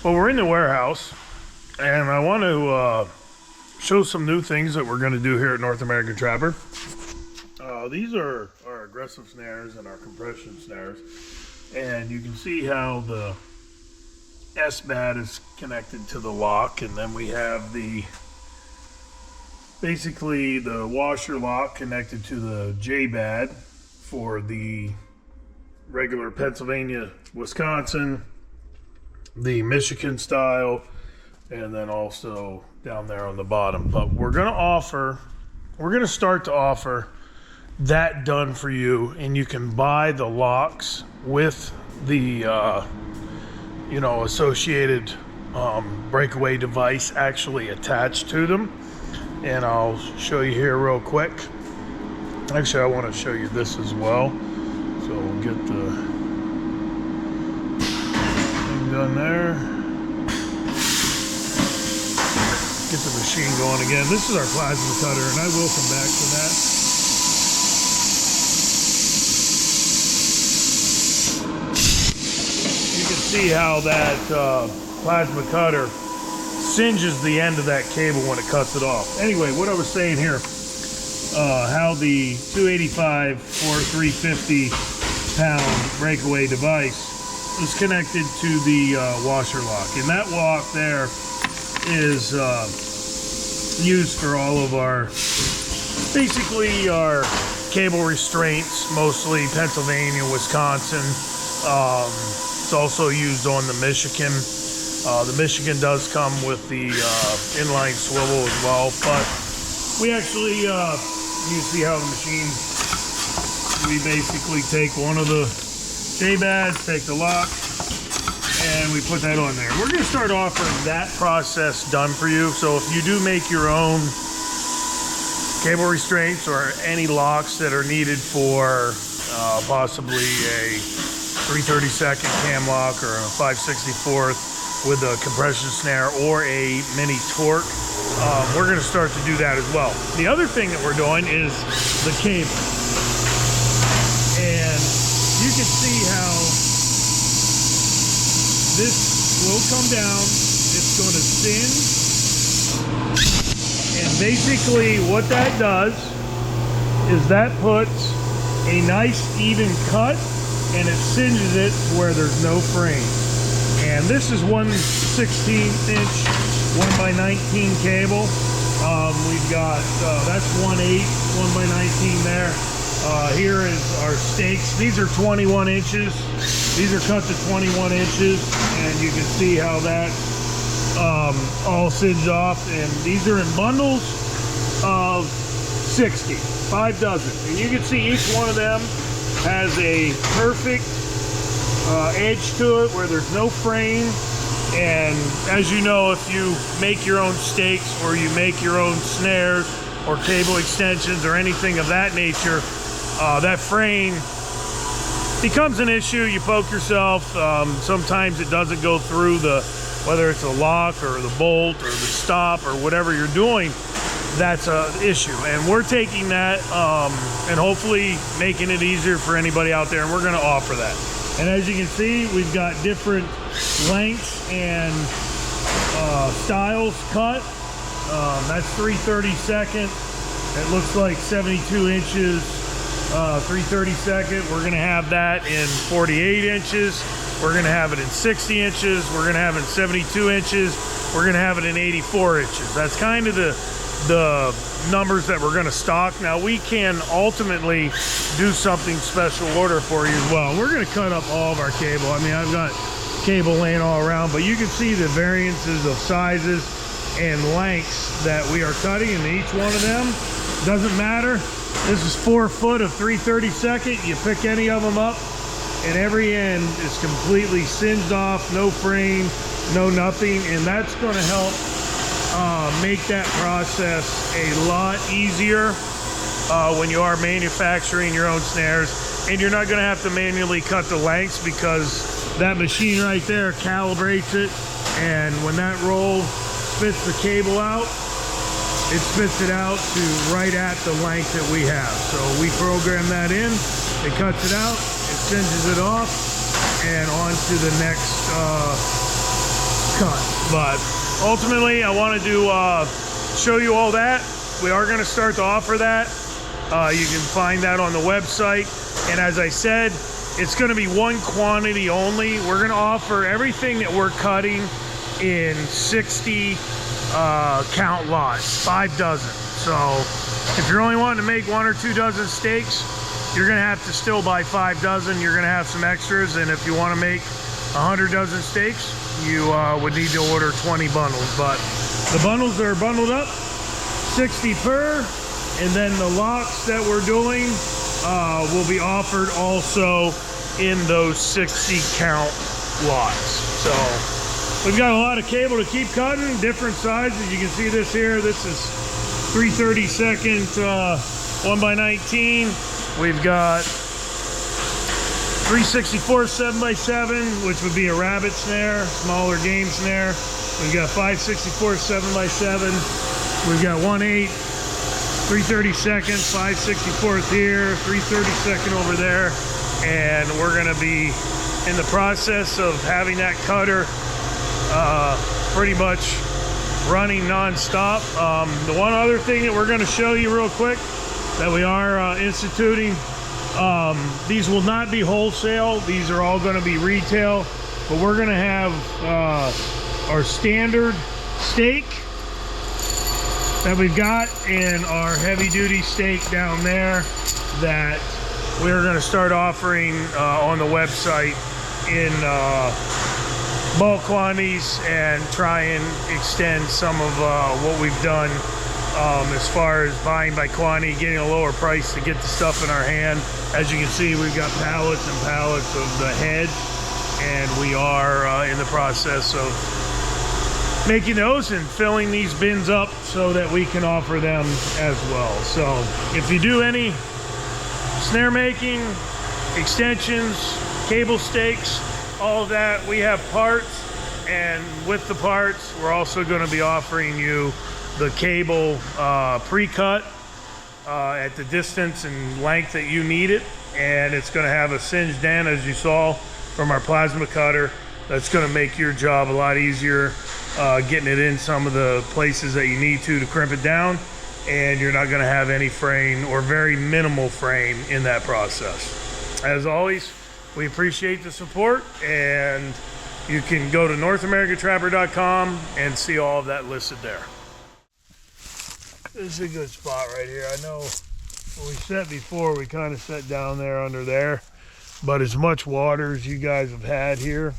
Well, we're in the warehouse, and I want to show some new things that we're going to do here at North American Trapper. These are our aggressive snares and our compression snares, and you can see how the S-bad is connected to the lock, and then we have basically the washer lock connected to the J-bad for the regular Pennsylvania, Wisconsin, the Michigan style, and then also down there on the bottom. But we're going to start to offer that done for you, and you can buy the locks with the associated breakaway device actually attached to them. And I'll show you here real quick. Actually, I want to show you this as well. So we'll get the done there. Get the machine going again. This is our plasma cutter, and I will come back to that. You can see how that plasma cutter singes the end of that cable when it cuts it off. Anyway, what I was saying here, how the 285 or 350 pound breakaway device is connected to the washer lock, and that lock there is used for all of our cable restraints, mostly Pennsylvania, Wisconsin. It's also used on the Michigan. The Michigan does come with the inline swivel as well, but we actually you see how the machine, we basically take one of the J-bads, take the lock, and we put that on there. We're going to start offering that process done for you. So if you do make your own cable restraints or any locks that are needed for possibly a 332nd cam lock or a 564th with a compression snare or a mini torque, we're going to start to do that as well. The other thing that we're doing is the cable. And you can see how this will come down. It's going to singe. And basically what that does is that puts a nice even cut, and it singes it to where there's no frame. And this is 1/16 inch 1x19 cable. We've got that's 1/8 1x19 there. Here is our stakes. These are 21 inches. These are cut to 21 inches, and you can see how that all singed off. And these are in bundles of 60, 5 dozen. And you can see each one of them has a perfect edge to it where there's no frame. And as you know, if you make your own stakes or you make your own snares or cable extensions or anything of that nature, that frame becomes an issue. You poke yourself. Sometimes it doesn't go through whether it's a lock or the bolt or the stop or whatever you're doing. That's an issue, and we're taking that and hopefully making it easier for anybody out there, and we're going to offer that. And as you can see, we've got different lengths and styles cut. That's 332nd. It looks like 72 inches, 332nd. We're going to have that in 48 inches. We're going to have it in 60 inches. We're going to have it in 72 inches. We're going to have it in 84 inches. That's kind of the numbers that we're going to stock. Now we can ultimately do something special order for you as well. We're going to cut up all of our cable. I mean, I've got cable laying all around, but you can see the variances of sizes and lengths that we are cutting, and each one of them doesn't matter. This is 4 foot of 332nd. You pick any of them up, and every end is completely singed off, no frame, no nothing, and that's going to help make that process a lot easier when you are manufacturing your own snares. And you're not going to have to manually cut the lengths, because that machine right there calibrates it, and when that roll spits the cable out, it spits it out to right at the length that we have. So we program that in, it cuts it out, it singes it off, and on to the next cut. But ultimately, I wanted to show you all that. We are going to start to offer that. You can find that on the website. And as I said, it's going to be one quantity only. We're going to offer everything that we're cutting in 60 count lots, 5 dozen. So if you're only wanting to make 1 or 2 dozen steaks, you're going to have to still buy 5 dozen. You're going to have some extras. And if you want to make 100 dozen steaks, you would need to order 20 bundles. But the bundles are bundled up, 60 per. And then the lots that we're doing will be offered also in those 60 count lots. So we've got a lot of cable to keep cutting, different sizes. You can see this here. This is 3/32 1x19. We've got 3/64 7x7, which would be a rabbit snare, smaller game snare. We've got 5/64 7x7. We've got 1/8, 3/32, 5/64 here, 3/32 over there. And we're gonna be in the process of having that cutter pretty much running non-stop. The one other thing that we're gonna show you real quick that we are instituting, these will not be wholesale. These are all gonna be retail, but we're gonna have our standard steak that we've got and our heavy duty steak down there that we're going to start offering on the website in bulk quantities and try and extend some of what we've done as far as buying by quantity, getting a lower price to get the stuff in our hand. As you can see, we've got pallets and pallets of the head, and we are in the process of making those and filling these bins up so that we can offer them as well. So if you do any snare making, extensions, cable stakes, all of that, we have parts, and with the parts we're also going to be offering you the cable pre-cut at the distance and length that you need it, and it's going to have a singed end, as you saw from our plasma cutter. That's going to make your job a lot easier, getting it in some of the places that you need to crimp it down, and you're not going to have any fraying or very minimal fraying in that process. As always, we appreciate the support, and you can go to NorthAmericanTrapper.com and see all of that listed there. This is a good spot right here. I know when we set before, we kind of set down there under there, but as much water as you guys have had here,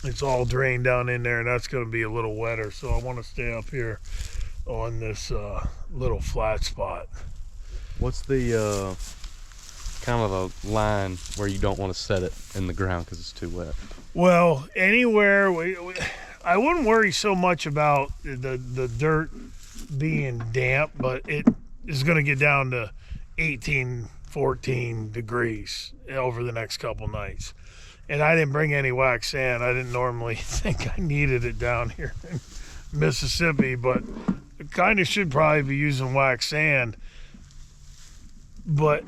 it's all drained down in there, and that's going to be a little wetter. So I want to stay up here on this little flat spot. What's the kind of a line where you don't want to set it in the ground because it's too wet? Well, anywhere I wouldn't worry so much about the dirt being damp, but it is going to get down to 18-14 degrees over the next couple nights. And I didn't bring any wax sand. I didn't normally think I needed it down here in Mississippi, but I kind of should probably be using wax sand. But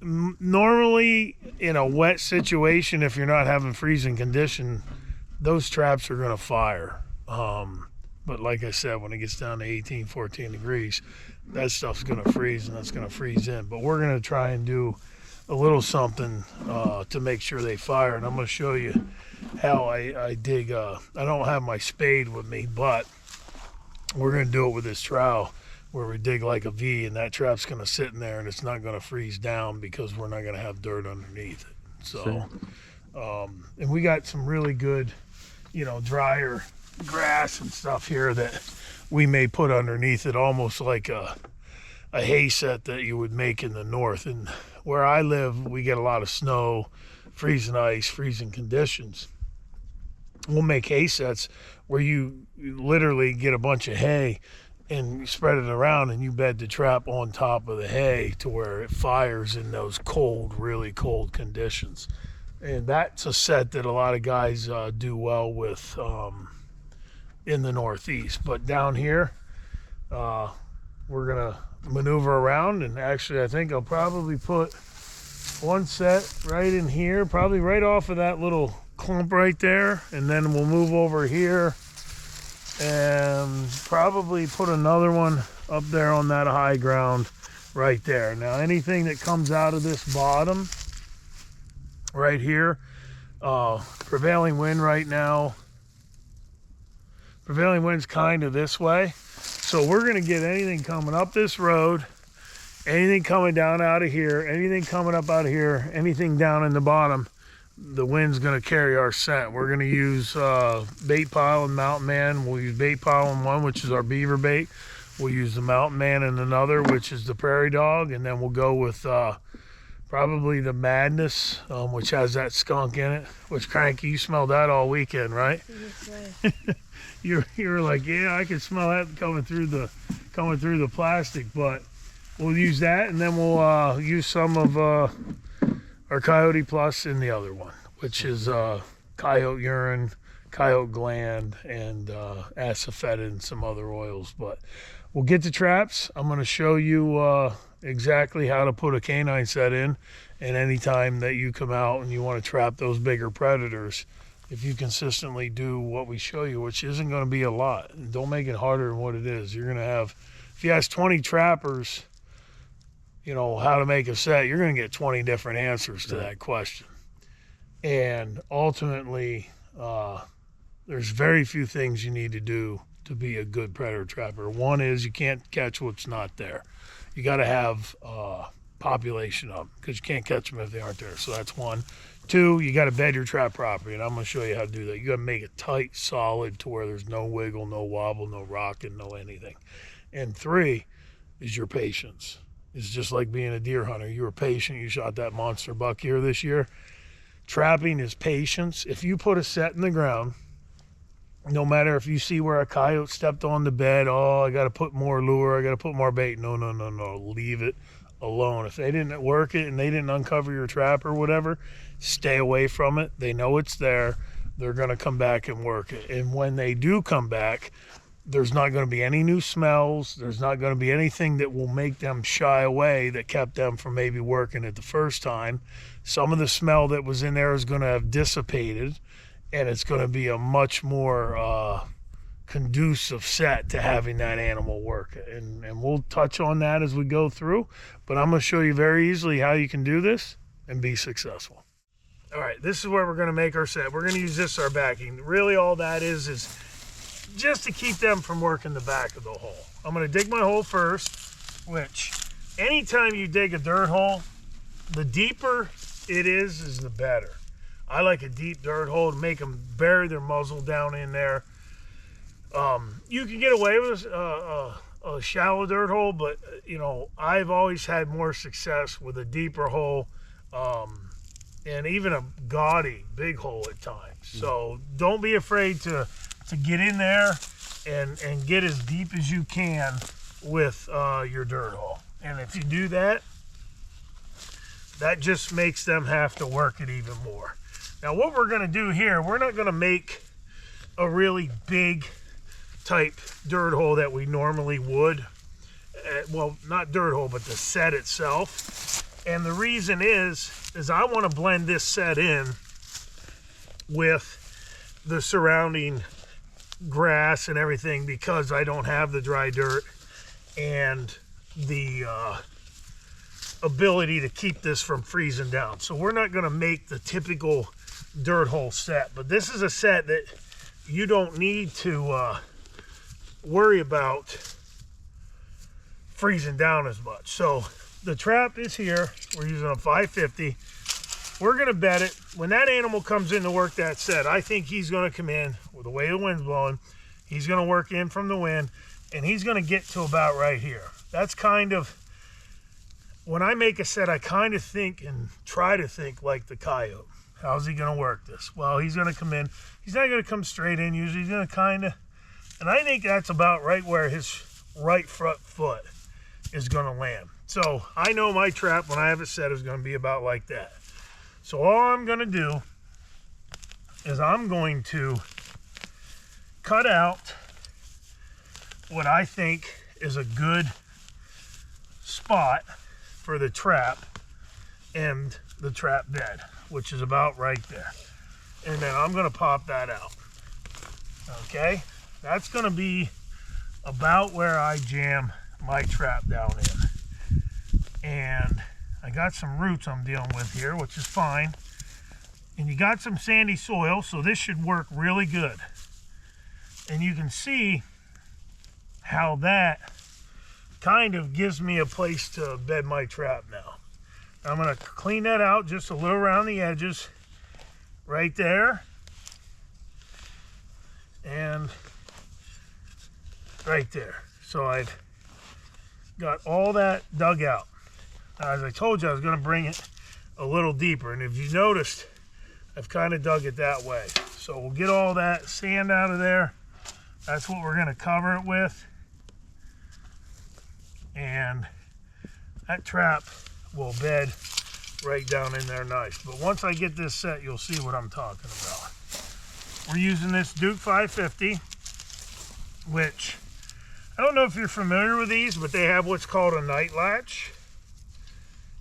normally in a wet situation, if you're not having freezing condition, those traps are going to fire. But like I said, when it gets down to 18-14 degrees, that stuff's going to freeze, and that's going to freeze in. But we're going to try and do a little something to make sure they fire, and I'm going to show you how I dig. I don't have my spade with me, but we're going to do it with this trowel where we dig like a V, and that trap's going to sit in there, and it's not going to freeze down because we're not going to have dirt underneath it. So and we got some really good, drier grass and stuff here that we may put underneath it, almost like a hay set that you would make in the north. And where I live, we get a lot of snow, freezing ice, freezing conditions. We'll make hay sets where you literally get a bunch of hay and you spread it around, and you bed the trap on top of the hay to where it fires in those cold, really cold conditions. And that's a set that a lot of guys do well with in the Northeast. But down here, we're gonna maneuver around, and actually I think I'll probably put one set right in here, probably right off of that little clump right there, and then we'll move over here and probably put another one up there on that high ground right there. Now anything that comes out of this bottom right here, prevailing wind right now, prevailing wind's kind of this way, so we're going to get anything coming up this road, anything coming down out of here, anything coming up out of here, anything down in the bottom, the wind's going to carry our scent. We're going to use bait pile and mountain man. We'll use bait pile in one, which is our beaver bait. We'll use the mountain man in another, which is the prairie dog, and then we'll go with probably the Madness, which has that skunk in it. Which, Cranky, you smelled that all weekend, right? you were like, yeah, I can smell that coming through the plastic. But we'll use that, and then we'll use some of our Coyote Plus in the other one, which is coyote urine, coyote gland, and asafoetida and some other oils. But we'll get the traps. I'm going to show you exactly how to put a canine set in, and anytime that you come out and you want to trap those bigger predators, if you consistently do what we show you, which isn't going to be a lot, and don't make it harder than what it is. You're going to have, if you ask 20 trappers, you know, how to make a set, you're going to get 20 different answers to that question. And ultimately, there's very few things you need to do to be a good predator trapper. One is you can't catch what's not there. You got to have population of them, because you can't catch them if they aren't there. So that's one. Two, you got to bed your trap properly, and I'm going to show you how to do that. You got to make it tight, solid, to where there's no wiggle, no wobble, no rocking, no anything. And three is your patience. It's just like being a deer hunter. You were patient. You shot that monster buck here this year. Trapping is patience. If you put a set in the ground, no matter if you see where a coyote stepped on the bed, oh, I got to put more lure, I got to put more bait. No. Leave it alone. If they didn't work it and they didn't uncover your trap or whatever, stay away from it. They know it's there. They're going to come back and work it. And when they do come back, there's not going to be any new smells. There's not going to be anything that will make them shy away that kept them from maybe working it the first time. Some of the smell that was in there is going to have dissipated, and it's going to be a much more conducive set to having that animal work. And we'll touch on that as we go through, but I'm going to show you very easily how you can do this and be successful. All right, this is where we're going to make our set. We're going to use this as our backing. Really all that is just to keep them from working the back of the hole. I'm going to dig my hole first, which anytime you dig a dirt hole, the deeper it is the better. I like a deep dirt hole to make them bury their muzzle down in there. You can get away with a shallow dirt hole, but you know, I've always had more success with a deeper hole, and even a gaudy big hole at times. So don't be afraid to get in there and get as deep as you can with your dirt hole. And if you do that, that just makes them have to work it even more. Now what we're going to do here, we're not going to make a really big type dirt hole that we normally would. Well, not dirt hole, but the set itself. And the reason is I want to blend this set in with the surrounding grass and everything, because I don't have the dry dirt and the ability to keep this from freezing down. So we're not going to make the typical dirt hole set, but this is a set that you don't need to worry about freezing down as much. So the trap is here. We're using a 550. We're going to bed it. When that animal comes in to work that set, I think he's going to come in with the way the wind's blowing. He's going to work in from the wind, and he's going to get to about right here. That's kind of, when I make a set, I kind of think and try to think like the coyote. How's he going to work this? Well, he's going to come in. He's not going to come straight in. Usually he's going to kind of, and I think that's about right where his right front foot is going to land. So I know my trap, when I have it set, is going to be about like that. So all I'm going to do is I'm going to cut out what I think is a good spot for the trap and the trap bed, which is about right there. and then I'm gonna pop that out. Okay, that's gonna be about where I jam my trap down in. And I got some roots I'm dealing with here, which is fine. And you got some sandy soil, so this should work really good. And you can see how that kind of gives me a place to bed my trap now. I'm gonna clean that out just a little around the edges, right there. And right there. So I've got all that dug out. Now, as I told you, I was going to bring it a little deeper, and if you noticed, I've kind of dug it that way. So we'll get all that sand out of there. That's what we're going to cover it with, and that trap will bed right down in there nice. But once I get this set, you'll see what I'm talking about. We're using this Duke 550, which I don't know if you're familiar with these, but they have what's called a night latch.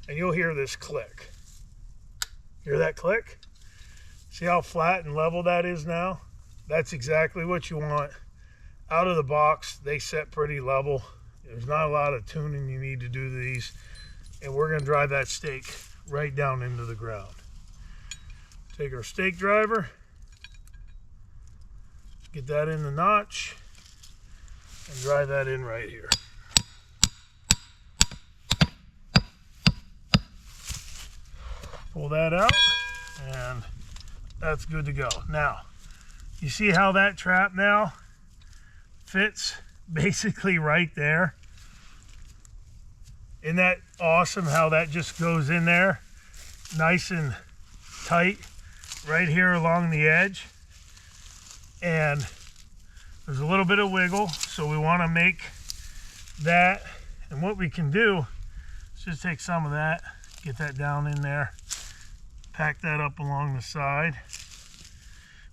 And you'll hear this click. Hear that click? See how flat and level that is now? That's exactly what you want. Out of the box, they set pretty level. There's not a lot of tuning you need to do to these. And we're going to drive that stake right down into the ground. Take our stake driver. Get that in the notch and drive that in right here. Pull that out and that's good to go. Now, you see how that trap now fits basically right there? Isn't that awesome how that just goes in there nice and tight right here along the edge? And there's a little bit of wiggle, so we want to make that. And what we can do is just take some of that, get that down in there, pack that up along the side.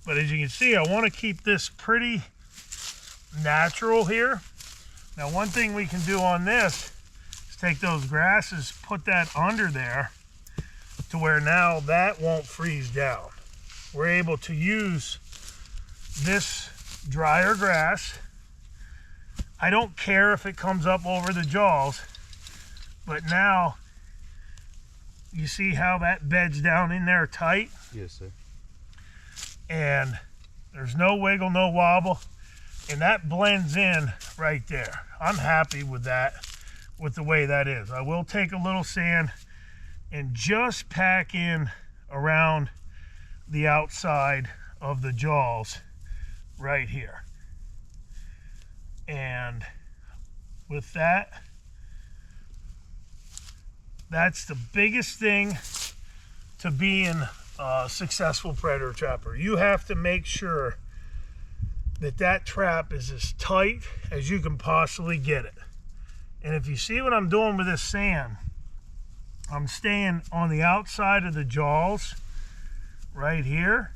But as you can see, I want to keep this pretty natural here. Now, one thing we can do on this is take those grasses, put that under there to where now that won't freeze down. We're able to use this drier grass. I don't care if it comes up over the jaws, but now you see how that beds down in there tight? Yes, sir. And there's no wiggle, no wobble, and that blends in right there. I'm happy with that, with the way that is. I will take a little sand and just pack in around the outside of the jaws right here. And with that, that's the biggest thing to being a successful predator trapper. You have to make sure that that trap is as tight as you can possibly get it. And if you see what I'm doing with this sand, I'm staying on the outside of the jaws right here,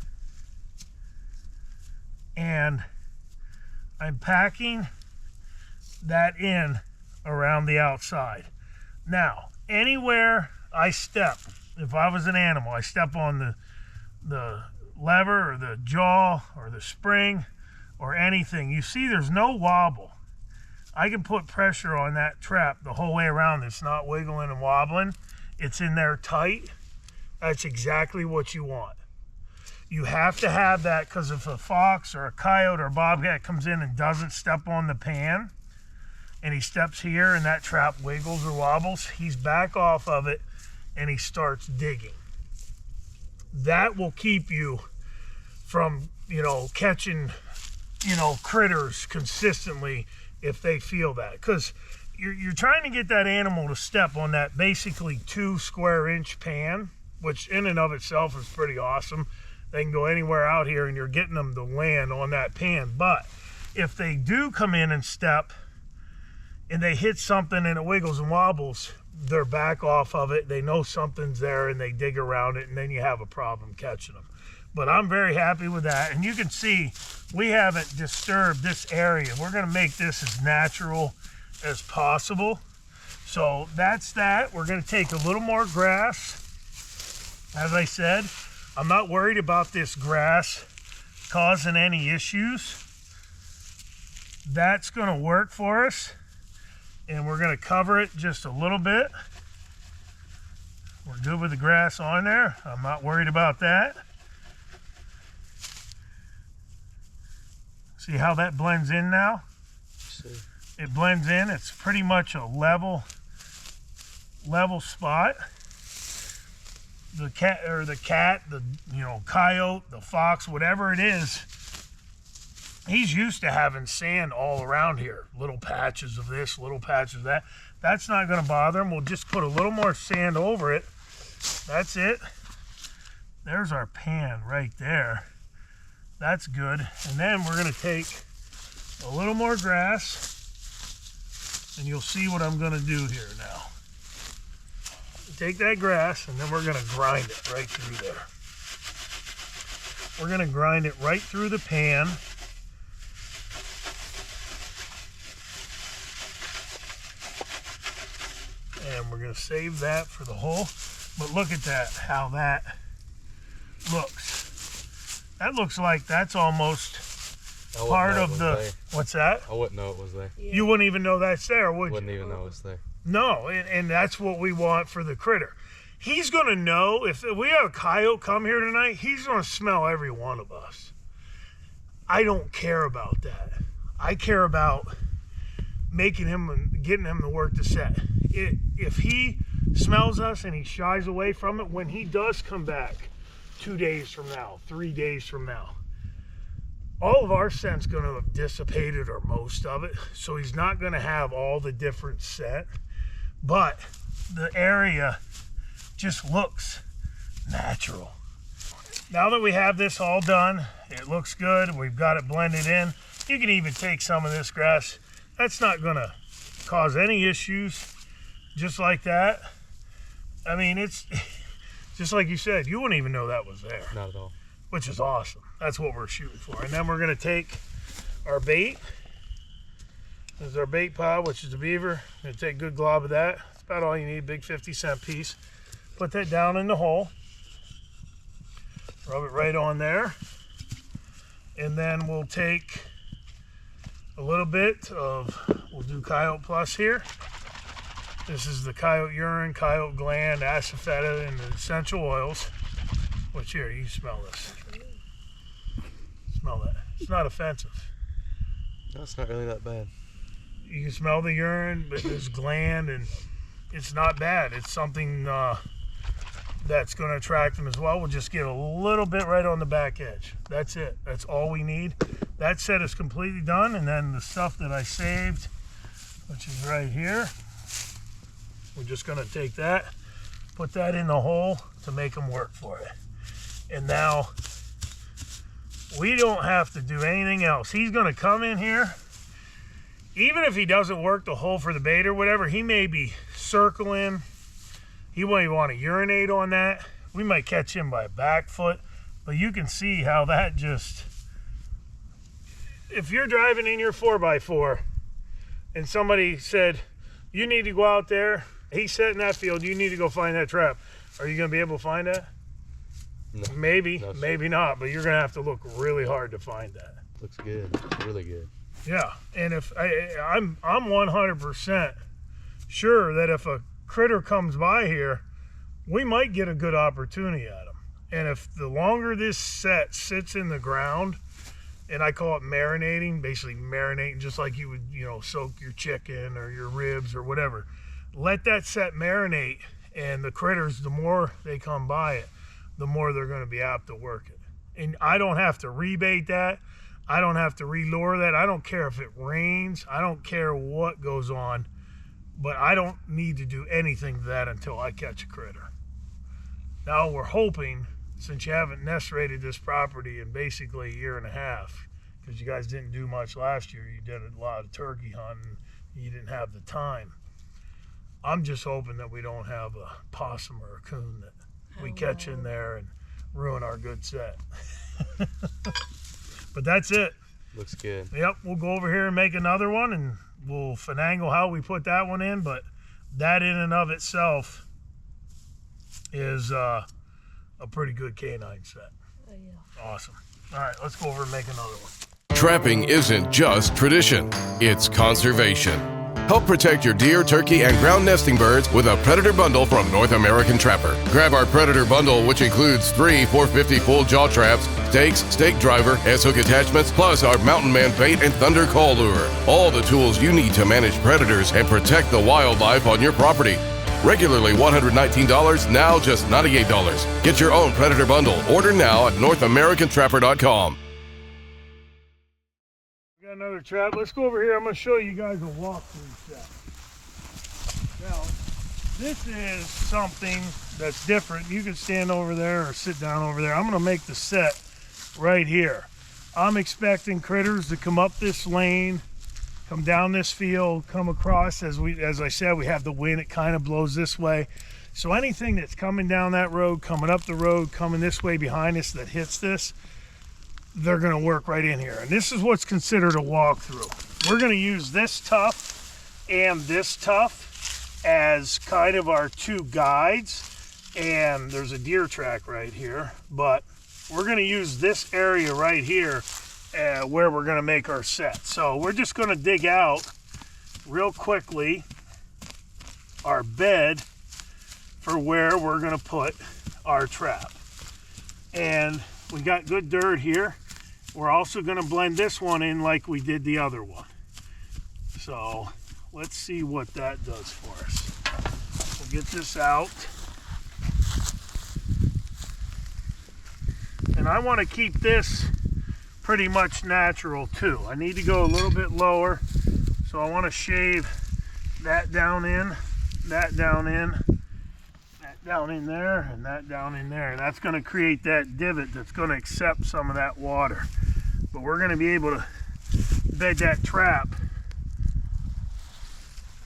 and I'm packing that in around the outside. Now, anywhere I step, if I was an animal, I step on the lever or the jaw or the spring or anything, you see there's no wobble. I can put pressure on that trap the whole way around. It's not wiggling and wobbling. It's in there tight. That's exactly what you want. You have to have that, because if a fox or a coyote or a bobcat comes in and doesn't step on the pan, and he steps here and that trap wiggles or wobbles, he's back off of it and he starts digging. That will keep you from, catching, critters consistently if they feel that. Because you're trying to get that animal to step on that basically 2 square inch pan, which in and of itself is pretty awesome. They can go anywhere out here and you're getting them to land on that pan. But if they do come in and step and they hit something and it wiggles and wobbles, they're back off of it. They know something's there and they dig around it, and then you have a problem catching them. But I'm very happy with that. And you can see we haven't disturbed this area. We're going to make this as natural as possible. So that's that. We're going to take a little more grass. As I said, I'm not worried about this grass causing any issues. That's gonna work for us. And we're gonna cover it just a little bit. We're good with the grass on there. I'm not worried about that. See how that blends in now? It blends in. It's pretty much a level spot. The cat, the coyote, the fox, whatever it is, he's used to having sand all around here. Little patches of this, little patches of that. That's not going to bother him. We'll just put a little more sand over it. That's it. There's our pan right there. That's good. And then we're going to take a little more grass, and you'll see what I'm going to do here now. Take that grass, and then we're going to grind it right through there. We're going to grind it right through the pan. And we're going to save that for the hole. But look at that, how that looks. That looks like that's almost part of the... There. What's that? I wouldn't know it was there. Yeah. You wouldn't even know that's there, would you? Wouldn't even know it was there. No, and that's what we want for the critter. He's going to know, if we have a coyote come here tonight, he's going to smell every one of us. I don't care about that. I care about making him and getting him to work the set. If he smells us and he shies away from it, when he does come back 2 days from now, 3 days from now, all of our scent's going to have dissipated, or most of it, so he's not going to have all the different scent, but the area just looks natural. Now that we have this all done, it looks good, we've got it blended in. You can even take some of this grass. That's not going to cause any issues, just like that. I mean, it's just like you said, you wouldn't even know that was there. Not at all. Which is awesome. That's what we're shooting for. And then we're going to take our bait. This is our bait pod, which is the beaver. Going to take a good glob of that. That's about all you need, big 50-cent piece. Put that down in the hole. Rub it right on there. And then we'll take a little bit of, we'll do Coyote Plus here. This is the coyote urine, coyote gland, asafoetida, and the essential oils. Which here, you smell this. Smell that. It's not offensive. No, it's not really that bad. You can smell the urine, but this gland, and it's not bad. It's something that's going to attract them as well. We'll just get a little bit right on the back edge. That's it. That's all we need. That set is completely done, and then the stuff that I saved, which is right here, we're just going to take that, put that in the hole to make them work for it. And now we don't have to do anything else. He's going to come in here. Even if he doesn't work the hole for the bait or whatever, he may be circling. He might want to urinate on that. We might catch him by a back foot. But you can see how that just... If you're driving in your 4x4 and somebody said, you need to go out there, he's set in that field, you need to go find that trap. Are you going to be able to find that? No. Maybe, No, maybe not, but you're going to have to look really hard to find that. Looks good. Really good. Yeah, and if I'm 100% sure that if a critter comes by here, we might get a good opportunity at him. And if the longer this set sits in the ground, and I call it marinating, basically marinating just like you would, soak your chicken or your ribs or whatever. Let that set marinate, and the critters, the more they come by it, the more they're going to be apt to work it. And I don't have to rebait that. I don't have to relure that. I don't care if it rains. I don't care what goes on. But I don't need to do anything to that until I catch a critter. Now we're hoping, since you haven't nest rated this property in basically a year and a half, because you guys didn't do much last year, you did a lot of turkey hunting, you didn't have the time. I'm just hoping that we don't have a possum or a coon that we catch in there and ruin our good set. But that's it. Looks good. Yep, we'll go over here and make another one, and we'll finagle how we put that one in, but that in and of itself is a a pretty good canine set. Yeah. Awesome. All right, let's go over and make another one. Trapping isn't just tradition, it's conservation. Help protect your deer, turkey, and ground nesting birds with a Predator Bundle from North American Trapper. Grab our Predator Bundle, which includes 3 450 full jaw traps, stakes, stake driver, S-hook attachments, plus our Mountain Man bait and Thunder Call lure. All the tools you need to manage predators and protect the wildlife on your property. Regularly $119, now just $98. Get your own Predator Bundle. Order now at NorthAmericanTrapper.com. Got another trap. Let's go over here. I'm going to show you guys a walkthrough set. Now, this is something that's different. You can stand over there or sit down over there. I'm going to make the set right here. I'm expecting critters to come up this lane, come down this field, come across. As I said, we have the wind. It kind of blows this way. So anything that's coming down that road, coming up the road, coming this way behind us that hits this, they're going to work right in here. And this is what's considered a walkthrough. We're going to use this tuft and this tuft as kind of our two guides. And there's a deer track right here, but we're going to use this area right here where we're going to make our set. So we're just going to dig out real quickly our bed for where we're going to put our trap. And we got good dirt here. We're also going to blend this one in like we did the other one. So let's see what that does for us. We'll get this out. And I want to keep this pretty much natural too. I need to go a little bit lower. So I want to shave that down in, that down in, that down in there, and that down in there. And that's going to create that divot that's going to accept some of that water. But we're going to be able to bed that trap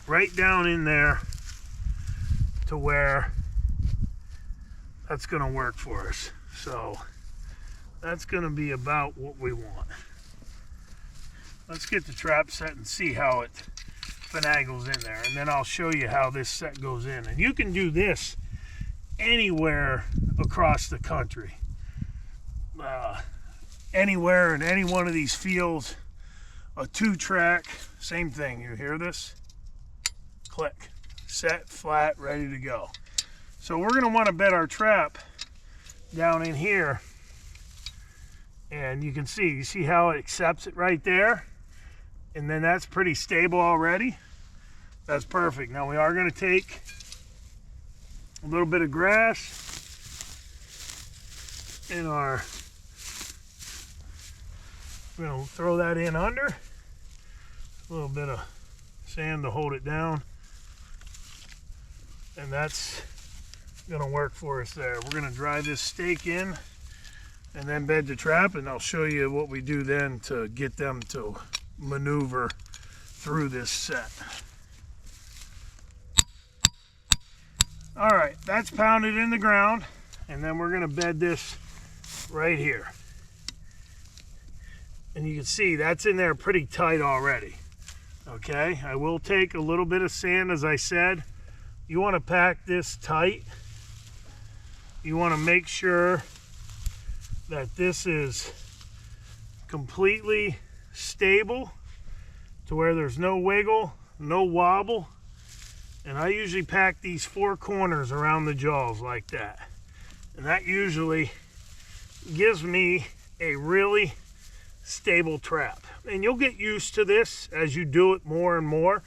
right down in there to where that's going to work for us. So that's going to be about what we want. Let's get the trap set and see how it finagles in there, and then I'll show you how this set goes in. And you can do this anywhere across the country, anywhere in any one of these fields. A 2-track, same thing. You hear this? Click, set, flat, ready to go. So we're going to want to bed our trap down in here, and you can see, how it accepts it right there, and then that's pretty stable already. That's perfect. Now we are going to take a little bit of grass in our, we're going to throw that in under, a little bit of sand to hold it down, and that's going to work for us there. We're going to drive this stake in and then bed the trap, and I'll show you what we do then to get them to maneuver through this set. All right, that's pounded in the ground, and then we're going to bed this right here. And you can see that's in there pretty tight already. Okay, I will take a little bit of sand, as I said. You want to pack this tight. You want to make sure that this is completely stable to where there's no wiggle, no wobble. And I usually pack these 4 corners around the jaws like that. And that usually gives me a really stable trap. And you'll get used to this as you do it more and more.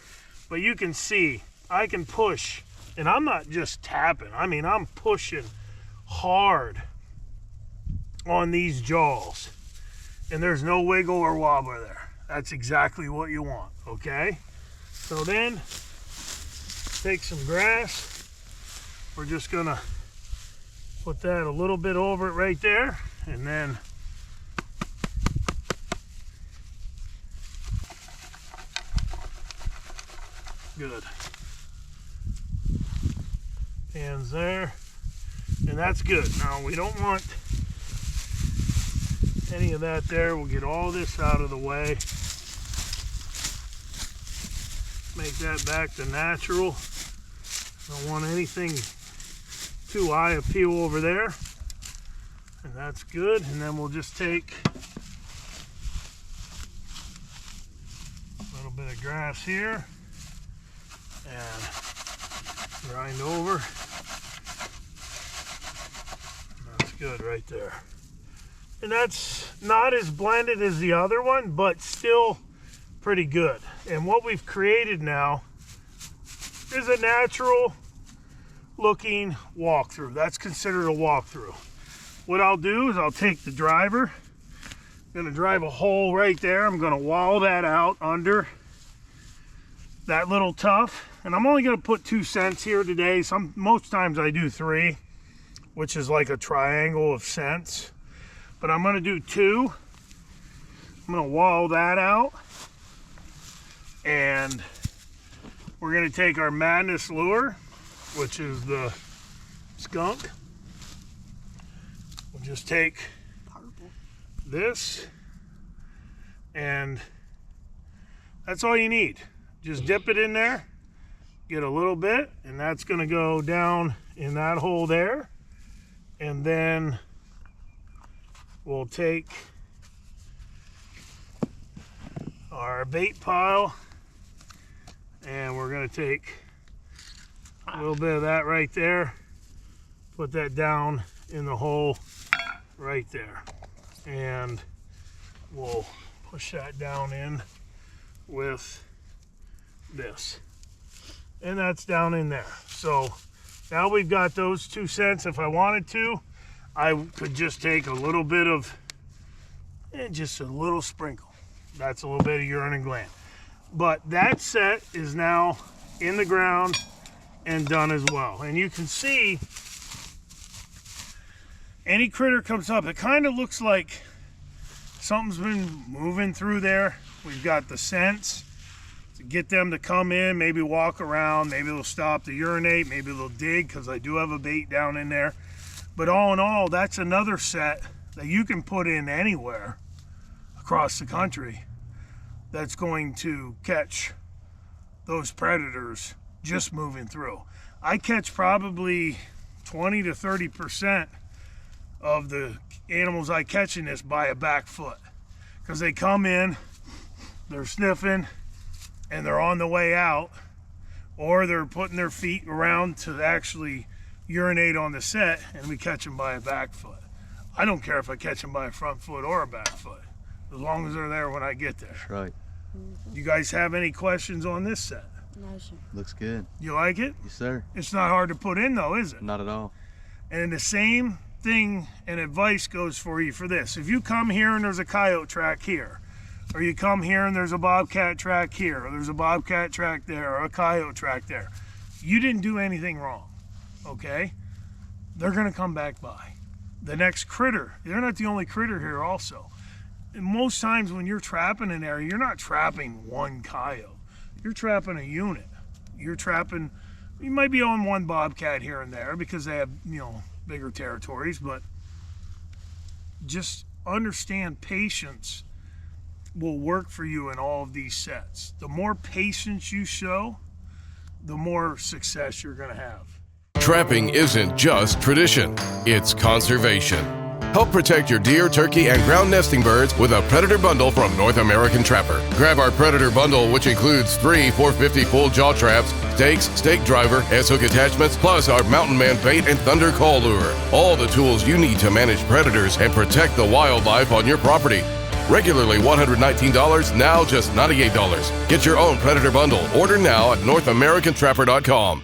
But you can see I can push, and I'm not just tapping. I mean, I'm pushing hard on these jaws, and there's no wiggle or wobble there. That's exactly what you want. Okay, so then take some grass. We're just gonna put that a little bit over it right there, and then good. Hands there, and that's good. Now we don't want any of that there. We'll get all this out of the way. Make that back to natural. Don't want anything too eye appeal over there. And that's good. And then we'll just take a little bit of grass here and grind over. That's good right there. And that's not as blended as the other one, but still pretty good. And what we've created now is a natural looking walkthrough. That's considered a walkthrough. What I'll do is I'll take the driver, I'm gonna drive a hole right there. I'm gonna wall that out under that little tuff. And I'm only gonna put 2 cents here today. Most times I do 3, which is like a triangle of cents. But I'm gonna do 2. I'm gonna wall that out. And we're gonna take our Madness lure, which is the Skunk. We'll just take this, and that's all you need. Just dip it in there, get a little bit, and that's gonna go down in that hole there. And then we'll take our bait pile, and we're gonna take a little bit of that right there, put that down in the hole right there, and we'll push that down in with this, and that's down in there. So now we've got those 2 cents. If I wanted to, I could just take a little bit of, just a little sprinkle. That's a little bit of urine and gland. But that set is now in the ground and done as well. And you can see any critter comes up, it kind of looks like something's been moving through there. We've got the scents to get them to come in, maybe walk around, maybe they'll stop to urinate, maybe they'll dig, because I do have a bait down in there. But all in all, that's another set that you can put in anywhere across the country that's going to catch those predators just moving through. I catch probably 20 to 30% of the animals I catch in this by a back foot, because they come in, they're sniffing, and they're on the way out, or they're putting their feet around to actually urinate on the set, and we catch them by a back foot. I don't care if I catch them by a front foot or a back foot, as long as they're there when I get there. That's right. You guys have any questions on this set? No, sir. Looks good. You like it? Yes, sir. It's not hard to put in though, is it? Not at all. And the same thing and advice goes for you for this. If you come here and there's a coyote track here, or you come here and there's a bobcat track here, or there's a bobcat track there, or a coyote track there, you didn't do anything wrong, okay? They're gonna come back by. The next critter, they're not the only critter here also. And most times when you're trapping an area, you're not trapping one coyote. You're trapping a unit. You're trapping, you might be on one bobcat here and there because they have, bigger territories, but just understand patience will work for you in all of these sets. The more patience you show, the more success you're gonna have. Trapping isn't just tradition, it's conservation. Help protect your deer, turkey, and ground nesting birds with a Predator Bundle from North American Trapper. Grab our Predator Bundle, which includes 3 450 full jaw traps, stakes, stake driver, S-hook attachments, plus our Mountain Man bait and Thunder Call lure. All the tools you need to manage predators and protect the wildlife on your property. Regularly $119, now just $98. Get your own Predator Bundle. Order now at NorthAmericanTrapper.com.